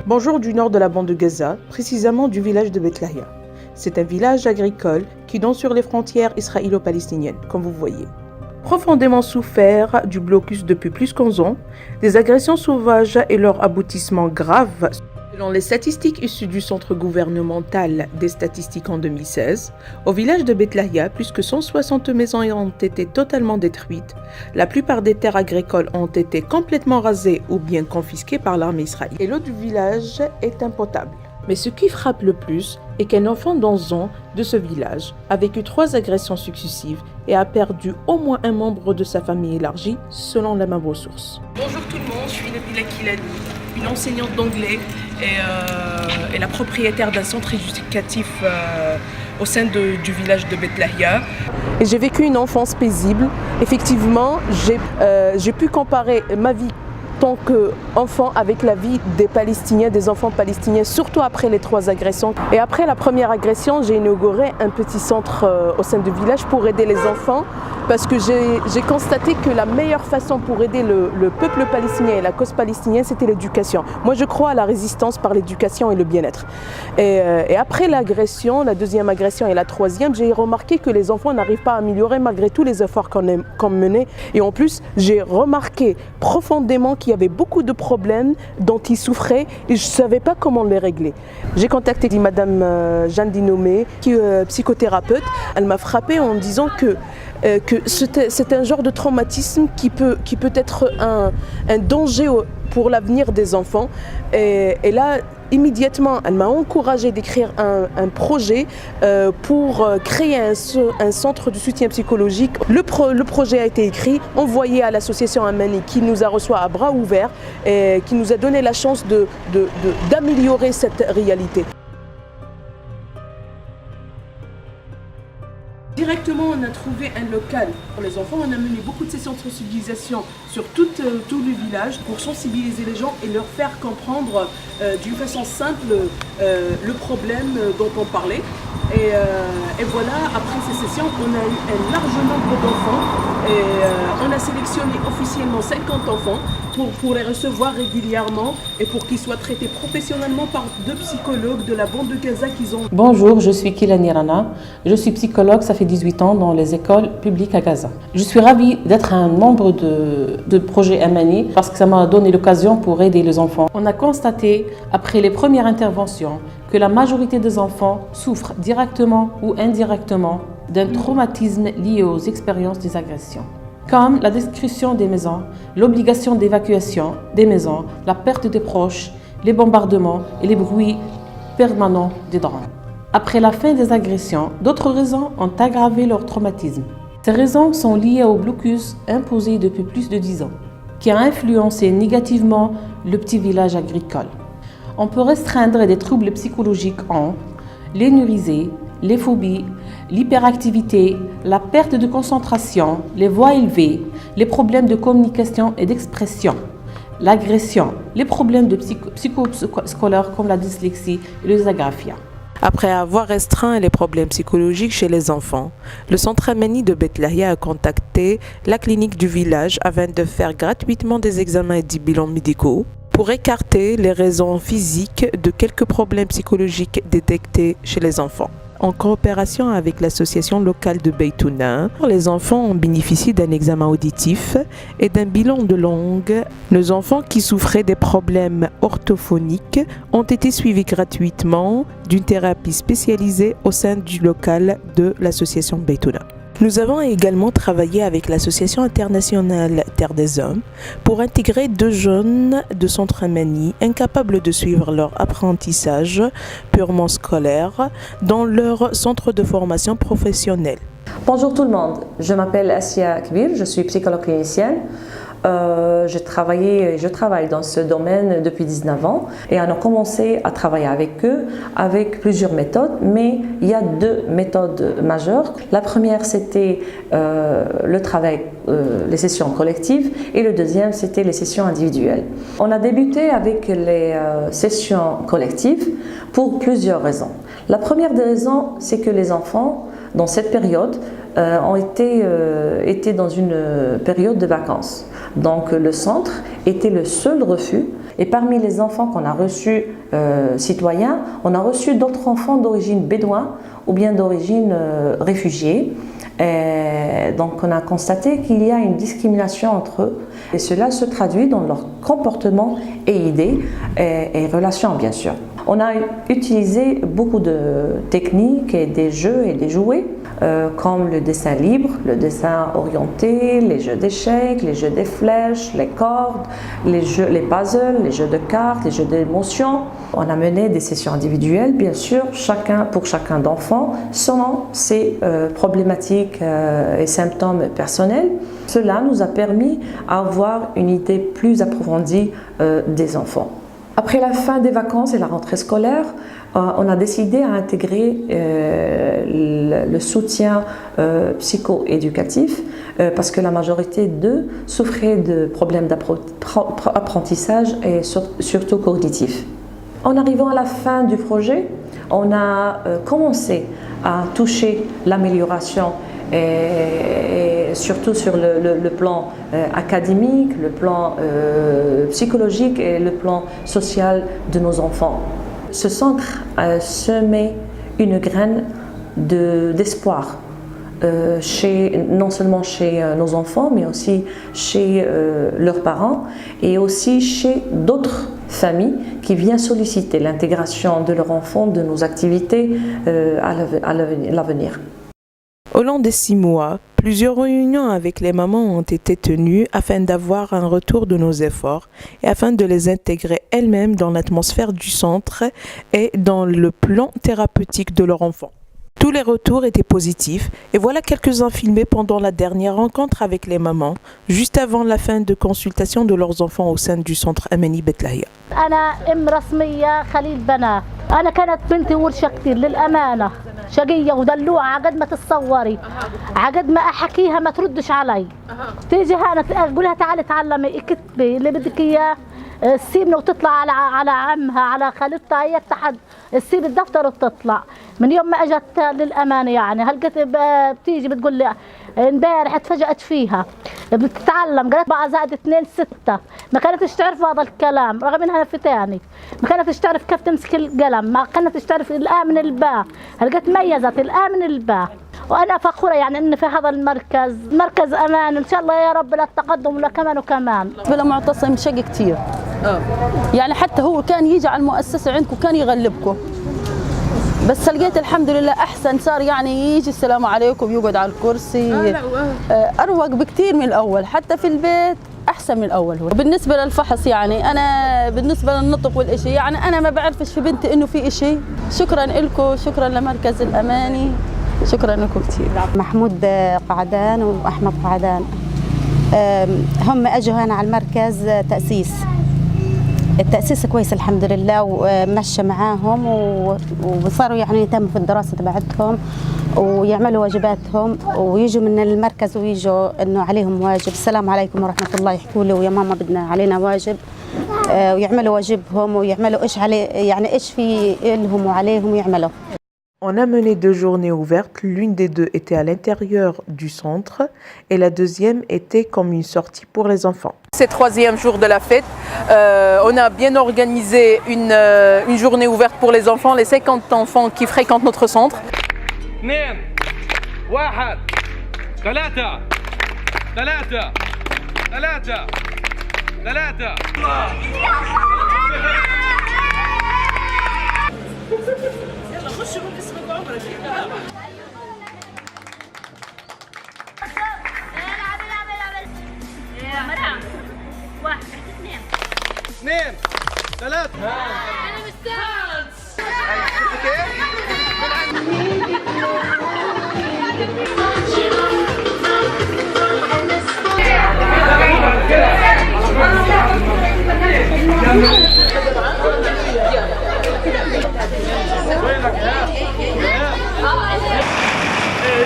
Bonjour du nord de la bande de Gaza, précisément du village de Bethlahia. C'est un village agricole qui donne sur les frontières israélo-palestiniennes, comme vous voyez. Profondément souffert du blocus depuis plus d'11 ans, des agressions sauvages et leur aboutissement grave. Selon les statistiques issues du Centre gouvernemental des statistiques en 2016, au village de Bethlahia, plus que 160 maisons ont été totalement détruites. La plupart des terres agricoles ont été complètement rasées ou bien confisquées par l'armée israélienne. Et l'eau du village est impotable. Mais ce qui frappe le plus est qu'un enfant d'11 ans de ce village a vécu 3 agressions successives et a perdu au moins un membre de sa famille élargie, selon la même ressource. Bonjour tout le monde, je suis Nabila Kilani, une enseignante d'anglais et la propriétaire d'un centre éducatif au sein du village de Bethlahia. Et j'ai vécu une enfance paisible. Effectivement, j'ai pu comparer ma vie en tant qu'enfant avec la vie des Palestiniens, des enfants palestiniens, surtout après les 3 agressions. Et après la première agression, j'ai inauguré un petit centre au sein du village pour aider les enfants, parce que j'ai constaté que la meilleure façon pour aider le peuple palestinien et la cause palestinienne, c'était l'éducation. Moi, je crois à la résistance par l'éducation et le bien-être. Et après l'agression, la deuxième agression et la troisième, j'ai remarqué que les enfants n'arrivent pas à améliorer malgré tous les efforts qu'on menait. Et en plus, j'ai remarqué profondément qu'il y avait beaucoup de problèmes dont ils souffraient et je ne savais pas comment les régler. J'ai contacté Madame Jeanne Dinomé, qui est psychothérapeute. Elle m'a frappée en disant que c'est un genre de traumatisme qui peut être un danger pour l'avenir des enfants. Et là, immédiatement, elle m'a encouragée d'écrire un projet pour créer un centre de soutien psychologique. Le projet a été écrit, envoyé à l'association Amani qui nous a reçus à bras ouverts et qui nous a donné la chance d'améliorer cette réalité. Directement, on a trouvé un local pour les enfants. On a mené beaucoup de sessions de sensibilisation sur tout le village pour sensibiliser les gens et leur faire comprendre d'une façon simple le problème dont on parlait. Et voilà, après ces sessions, on a eu un large nombre d'enfants et on a sélectionné officiellement 50 enfants pour les recevoir régulièrement et pour qu'ils soient traités professionnellement par 2 psychologues de la bande de Gaza qu'ils ont. Bonjour, je suis Kilani Rana. Je suis psychologue, ça fait 18 ans dans les écoles publiques à Gaza. Je suis ravie d'être un membre de projet Amani parce que ça m'a donné l'occasion pour aider les enfants. On a constaté, après les premières interventions, que la majorité des enfants souffrent directement ou indirectement d'un traumatisme lié aux expériences des agressions, comme la destruction des maisons, l'obligation d'évacuation des maisons, la perte des proches, les bombardements et les bruits permanents des drones. Après la fin des agressions, d'autres raisons ont aggravé leur traumatisme. Ces raisons sont liées au blocus imposé depuis plus de 10 ans, qui a influencé négativement le petit village agricole. On peut restreindre des troubles psychologiques en l'énurisée, les phobies, l'hyperactivité, la perte de concentration, les voix élevées, les problèmes de communication et d'expression, l'agression, les problèmes de psychoscolaires comme la dyslexie et le dysagraphia. Après avoir restreint les problèmes psychologiques chez les enfants, le centre Amani de Bethlahia a contacté la clinique du village afin de faire gratuitement des examens et des bilans médicaux pour écarter les raisons physiques de quelques problèmes psychologiques détectés chez les enfants. En coopération avec l'association locale de Beitouna, les enfants ont bénéficié d'un examen auditif et d'un bilan de langue. Les enfants qui souffraient des problèmes orthophoniques ont été suivis gratuitement d'une thérapie spécialisée au sein du local de l'association Beitouna. Nous avons également travaillé avec l'association internationale Terre des Hommes pour intégrer 2 jeunes de centre Amani incapables de suivre leur apprentissage purement scolaire dans leur centre de formation professionnelle. Bonjour tout le monde, je m'appelle Assia Kbir, je suis psychologue clinicienne. Je travaille dans ce domaine depuis 19 ans et on a commencé à travailler avec eux avec plusieurs méthodes, mais il y a 2 méthodes majeures. La première, c'était le travail, les sessions collectives, et le deuxième, c'était les sessions individuelles. On a débuté avec les sessions collectives pour plusieurs raisons. La première des raisons, c'est que les enfants, dans cette période, ont été dans une période de vacances. Donc le centre était le seul refuge Et parmi les enfants qu'on a reçus citoyens, on a reçu d'autres enfants d'origine bédouin ou bien d'origine réfugiée. Et donc on a constaté qu'il y a une discrimination entre eux et cela se traduit dans leur comportement et idées et relations bien sûr. On a utilisé beaucoup de techniques et des jeux et des jouets comme le dessin libre, le dessin orienté, les jeux d'échecs, les jeux des flèches, les cordes, les puzzles, les jeux de cartes, les jeux d'émotions. On a mené des sessions individuelles, bien sûr, pour chacun d'enfant, selon ses problématiques et symptômes personnels. Cela nous a permis d'avoir une idée plus approfondie des enfants. Après la fin des vacances et la rentrée scolaire, on a décidé à intégrer le soutien psycho-éducatif parce que la majorité d'eux souffraient de problèmes d'apprentissage et surtout cognitifs. En arrivant à la fin du projet, on a commencé à toucher l'amélioration et surtout sur le plan académique, le plan psychologique et le plan social de nos enfants. Ce centre a semé une graine d'espoir non seulement chez nos enfants, mais aussi chez leurs parents et aussi chez d'autres familles qui viennent solliciter l'intégration de leurs enfants de nos activités à l'avenir. Au long des 6 mois, plusieurs réunions avec les mamans ont été tenues afin d'avoir un retour de nos efforts et afin de les intégrer elles-mêmes dans l'atmosphère du centre et dans le plan thérapeutique de leur enfant. Tous les retours étaient positifs et voilà quelques-uns filmés pendant la dernière rencontre avec les mamans, juste avant la fin de consultation de leurs enfants au sein du centre Amani Bet Lahia. أنا كانت بنتي ورشة كتير للأمانة شقية ودلوعة عقد ما تتصوري عقد ما أحكيها ما تردش علي تيجي هانا أقولها تعالي تعلمي اكتبي اللي بدك إياه تسيبنا وتطلع على عمها على خالتها هي تحت تسيب الدفتر وتطلع من يوم ما اجت للامانه يعني هلقت بتيجي بتقول لي امبارح اتفاجأت فيها بتتعلم قالت بقى زائد 2 6 ما كانتش تعرف هذا الكلام رغم انها فتاني ما كانتش تعرف كيف تمسك القلم ما كانتش تعرف الآ من الباء هلقت ميزت الآ من الباء وانا فخوره يعني ان في هذا المركز مركز امان ان شاء الله يا رب للتقدم ولا كمان وكمان. بلا معتصم شقي كثير يعني حتى هو كان يجي على المؤسسه عندكم كان يغلبكم بس لقيت الحمد لله احسن صار يعني يجي السلام عليكم يقعد على الكرسي اروق بكثير من الاول حتى في البيت احسن من الاول. هو بالنسبه للفحص يعني انا بالنسبه للنطق والشيء يعني انا ما بعرفش في بنتي انه في شيء. شكرا لكم شكرا لمركز الاماني شكرا لكم كثير. محمود قعدان واحمد قعدان هم اجوا هنا على المركز تاسيس. التاسيس كويس الحمد لله ومشى معاهم وصاروا يعني يهتموا في الدراسه تبعتهم ويعملوا واجباتهم ويجوا من المركز ويجوا انه عليهم واجب السلام عليكم ورحمه الله يحكوا له ويا ماما بدنا علينا واجب ويعملوا واجبهم ويعملوا ايش عليه يعني ايش في لهم وعليهم يعملوا. On a mené 2 journées ouvertes, l'une des 2 était à l'intérieur du centre et la deuxième était comme une sortie pour les enfants. C'est le 3e jour de la fête. On a bien organisé une journée ouverte pour les enfants, les 50 enfants qui fréquentent notre centre. 2 1 3 3 3 3 2 3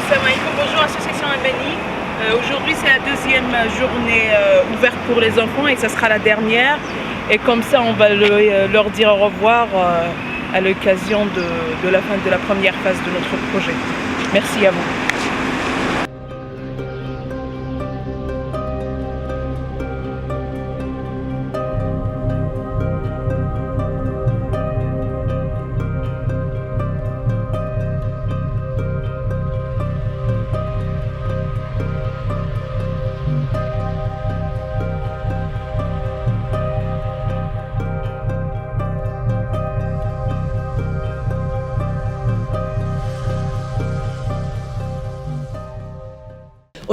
Salam alaikum, bonjour Association Amani. Aujourd'hui c'est la 2e journée ouverte pour les enfants et ça sera la dernière. Et comme ça on va leur dire au revoir à l'occasion de la fin de la première phase de notre projet. Merci à vous.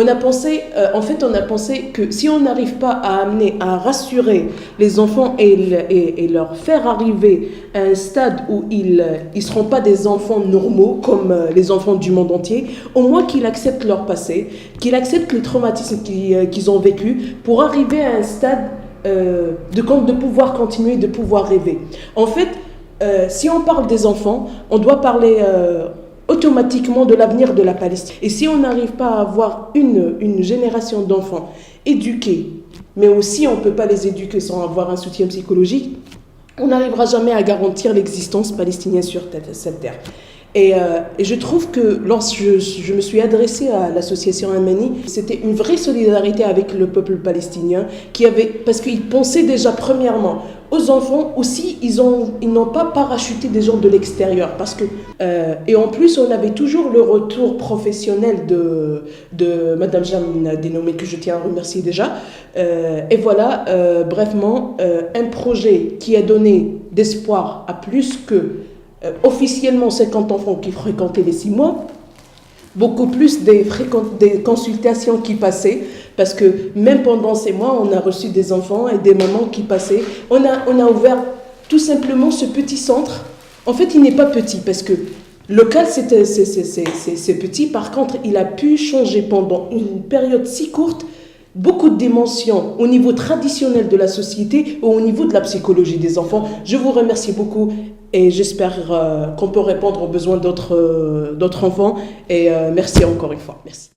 On a pensé que si on n'arrive pas à rassurer les enfants et leur faire arriver à un stade où ils ne seront pas des enfants normaux comme les enfants du monde entier, au moins qu'ils acceptent leur passé, qu'ils acceptent les traumatismes qu'ils ont vécus pour arriver à un stade de pouvoir continuer, de pouvoir rêver. En fait, si on parle des enfants, on doit parler automatiquement de l'avenir de la Palestine. Et si on n'arrive pas à avoir une génération d'enfants éduqués, mais aussi on ne peut pas les éduquer sans avoir un soutien psychologique, on n'arrivera jamais à garantir l'existence palestinienne sur cette terre. Et je trouve que lorsque je me suis adressée à l'association Amani, c'était une vraie solidarité avec le peuple palestinien parce qu'ils pensaient déjà premièrement aux enfants, aussi ils n'ont pas parachuté des gens de l'extérieur et en plus on avait toujours le retour professionnel de Madame Jamina Dénommé, que je tiens à remercier déjà, et voilà, brièvement, un projet qui a donné d'espoir à plus que officiellement 50 enfants qui fréquentaient les 6 mois, beaucoup plus des consultations qui passaient, parce que même pendant ces mois, on a reçu des enfants et des mamans qui passaient. On a ouvert tout simplement ce petit centre. En fait, il n'est pas petit, parce que local, c'est petit. Par contre, il a pu changer pendant une période si courte beaucoup de dimensions au niveau traditionnel de la société ou au niveau de la psychologie des enfants. Je vous remercie beaucoup. Et j'espère qu'on peut répondre aux besoins d'autres enfants. Et merci encore une fois. Merci.